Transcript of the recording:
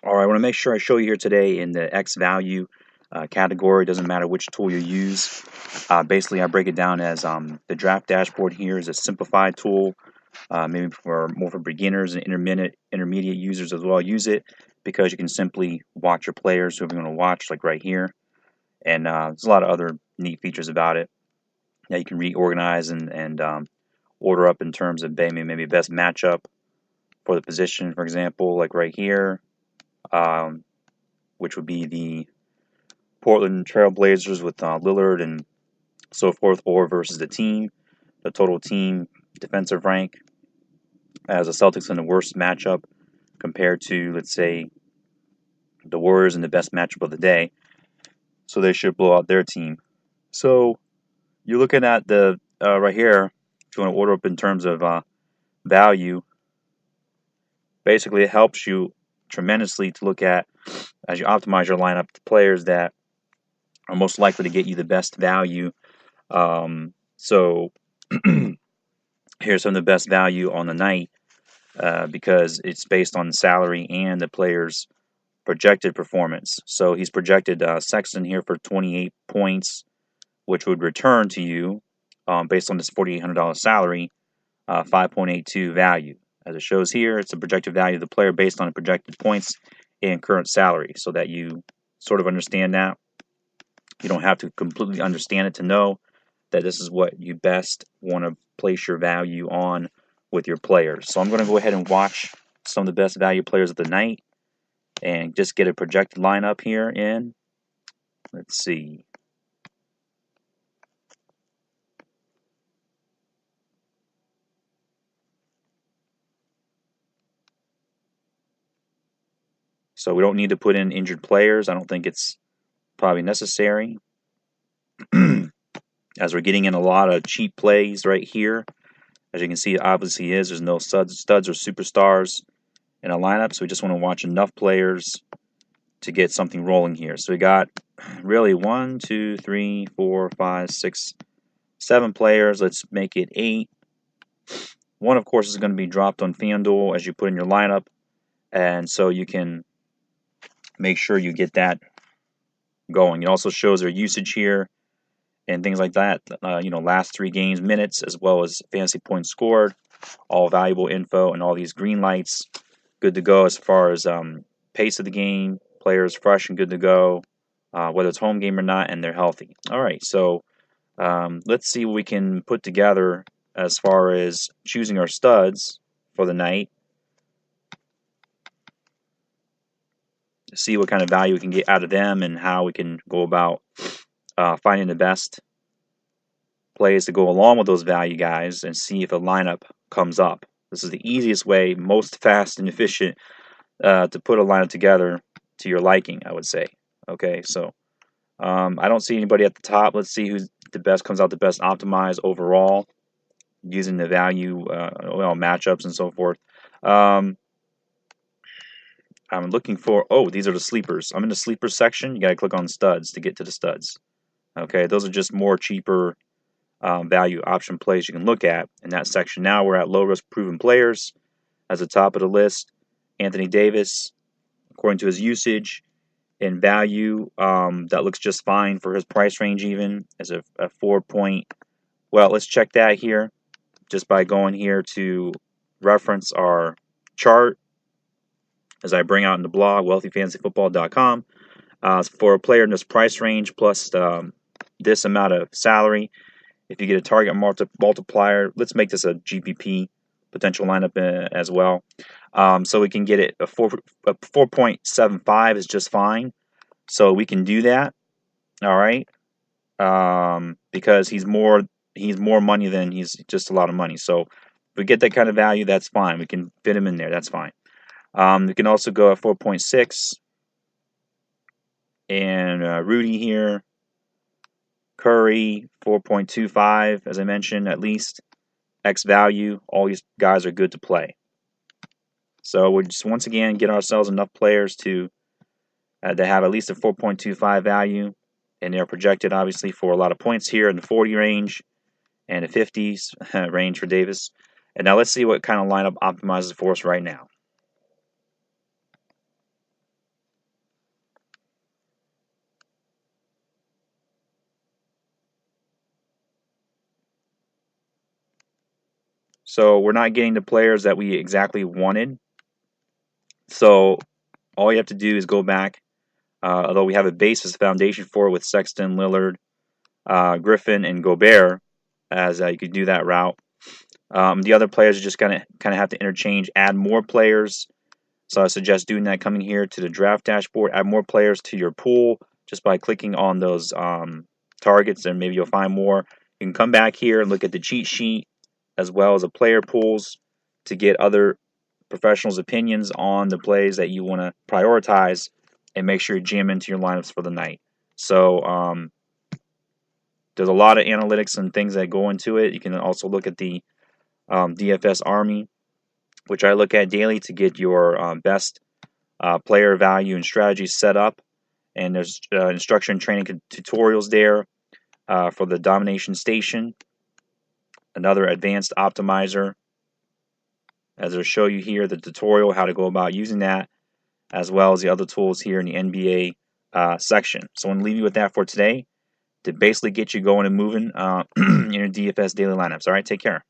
All right, I want to make sure I show you here today in the X value category. It doesn't matter which tool you use. Basically, I break it down as the draft dashboard here is a simplified tool, maybe for more for beginners and intermediate users as well. Use it because you can simply watch your players, whoever you want to watch, like right here. And there's a lot of other neat features about it that you can reorganize and order up in terms of maybe best matchup for the position, for example, like right here. Which would be the Portland Trail Blazers with Lillard and so forth, or versus the team, the total team defensive rank, as the Celtics in the worst matchup compared to, let's say, the Warriors in the best matchup of the day. So they should blow out their team. So you're looking at the right here. If you want to order up in terms of value, basically it helps you tremendously to look at as you optimize your lineup the players that are most likely to get you the best value. So here's some of the best value on the night because it's based on salary and the player's projected performance. So he's projected Sexton here for 28 points, which would return to you based on this $4,800 salary, 5.82 value. As it shows here, it's a projected value of the player based on projected points and current salary, so that you sort of understand that. You don't have to completely understand it to know that this is what you best want to place your value on with your players. So I'm going to go ahead and watch some of the best value players of the night and just get a projected lineup here in. Let's see. So we don't need to put in injured players. I don't think it's probably necessary. As we're getting in a lot of cheap plays right here. As you can see, it obviously is. There's no studs or superstars in a lineup, so we just want to watch enough players to get something rolling here. So we got really 1, 2, 3, 4, 5, 6, 7 players. Let's make it 8. One, of course, is going to be dropped on FanDuel as you put in your lineup, and so you can make sure you get that going. It also shows their usage here and things like that. Last 3 games, minutes, as well as fantasy points scored, all valuable info, and all these green lights. Good to go as far as pace of the game, players fresh and good to go, whether it's home game or not, and they're healthy. All right, so let's see what we can put together as far as choosing our studs for the night. See what kind of value we can get out of them and how we can go about finding the best plays to go along with those value guys and see if a lineup comes up. This is the easiest way, most fast and efficient to put a lineup together to your liking, I would say. Okay, so I don't see anybody at the top. Let's see who's the best, comes out the best optimized overall using the value matchups and so forth. I'm looking for, these are the sleepers. I'm in the sleepers section. You got to click on studs to get to the studs. Okay, those are just more cheaper value option plays you can look at in that section. Now we're at low risk proven players as the top of the list. Anthony Davis, according to his usage and value, that looks just fine for his price range, even as a 4 point. Well, let's check that here just by going here to reference our chart as I bring out in the blog, wealthyfantasyfootball.com. For a player in this price range plus this amount of salary, if you get a target multiplier, let's make this a GPP potential lineup as well. So we can get it a 4.75 is just fine. So we can do that. All right. Because he's more money than he's just a lot of money. So if we get that kind of value, that's fine. We can fit him in there. That's fine. We can also go at 4.6 and Rudy here. Curry, 4.25, as I mentioned, at least. X value, all these guys are good to play. So we're just, once again, get ourselves enough players to have at least a 4.25 value. And they're projected, obviously, for a lot of points here in the 40 range and the 50s range for Davis. And now let's see what kind of lineup optimizes for us right now. So we're not getting the players that we exactly wanted. So all you have to do is go back. Although we have a basis foundation for it with Sexton, Lillard, Griffin, and Gobert, as you could do that route. The other players are just gonna kind of have to interchange, add more players. So I suggest doing that coming here to the draft dashboard. Add more players to your pool just by clicking on those targets, and maybe you'll find more. You can come back here and look at the cheat sheet as well as the player pools to get other professionals' opinions on the plays that you want to prioritize and make sure you jam into your lineups for the night. So there's a lot of analytics and things that go into it. You can also look at the DFS Army, which I look at daily to get your best player value and strategies set up. And there's instruction and training tutorials there for the domination station, another advanced optimizer, as I'll show you here, the tutorial, how to go about using that, as well as the other tools here in the NBA section. So I'm going to leave you with that for today to basically get you going and moving in your DFS daily lineups. All right, take care.